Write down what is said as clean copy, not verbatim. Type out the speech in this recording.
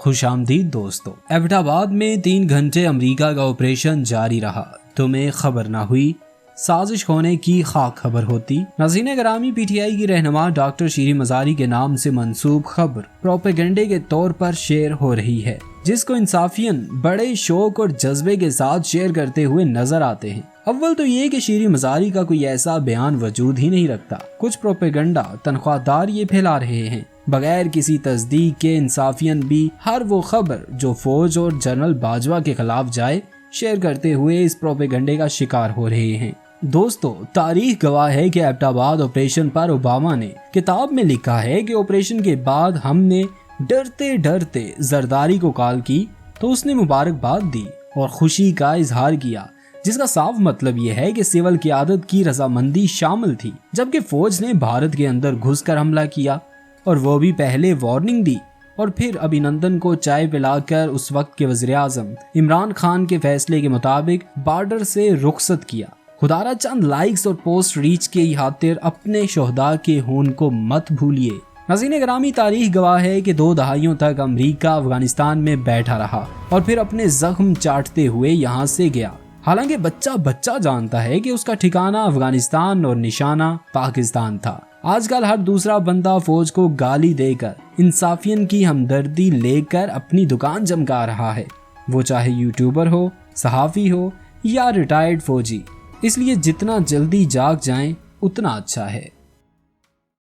खुश आमदीद दोस्तों। एबटाबाद में 3 घंटे अमेरिका का ऑपरेशन जारी रहा, तुम्हें खबर ना हुई, साजिश होने की खाक खबर होती। नाज़रीन ग्रामी, पीटीआई की रहनुमा डॉक्टर शीरी मज़ारी के नाम से मंसूब खबर प्रोपेगेंडे के तौर पर शेयर हो रही है, जिसको इंसाफियन बड़े शौक और जज्बे के साथ शेयर करते हुए नजर आते हैं। अव्वल तो ये कि शीरी मज़ारी का कोई ऐसा बयान वजूद ही नहीं रखता। कुछ प्रोपेगेंडा तनख्वाहदार ये फैला रहे हैं बगैर किसी तस्दीक के। इंसाफियन भी हर वो खबर जो फौज और जनरल बाजवा के खिलाफ जाए शेयर करते हुए इस प्रोपेगेंडे का शिकार हो रहे हैं। दोस्तों, तारीख गवाह है कि एबटाबाद ऑपरेशन पर ओबामा ने किताब में लिखा है कि ऑपरेशन के बाद हमने डरते डरते जरदारी को कॉल की तो उसने मुबारकबाद दी और खुशी का इजहार किया, जिसका साफ मतलब यह है कि सिविल क़यादत की रजामंदी शामिल थी, जबकि फौज ने भारत के अंदर घुसकर हमला किया और वो भी पहले वार्निंग दी और फिर अभिनंदन को चाय पिलाकर उस वक्त के वज़ीर-ए-आज़म इमरान खान के फैसले के मुताबिक बॉर्डर से रुखसत किया। खुदारा चंद लाइक्स और पोस्ट रीच के खातिर अपने शोहदा के खून को मत भूलिए। नाज़रीन ग्रामी, तारीख गवाह है कि 2 दहाइयों तक अमेरिका अफगानिस्तान में बैठा रहा और फिर अपने जख्म चाटते हुए यहाँ से गया। हालांकि बच्चा जानता है कि उसका ठिकाना अफगानिस्तान और निशाना पाकिस्तान था। आजकल हर दूसरा बंदा फौज को गाली देकर इंसाफियन की हमदर्दी लेकर अपनी दुकान चमका रहा है, वो चाहे यूट्यूबर हो, सहाफ़ी हो या रिटायर्ड फौजी। इसलिए जितना जल्दी जाग जाएं उतना अच्छा है।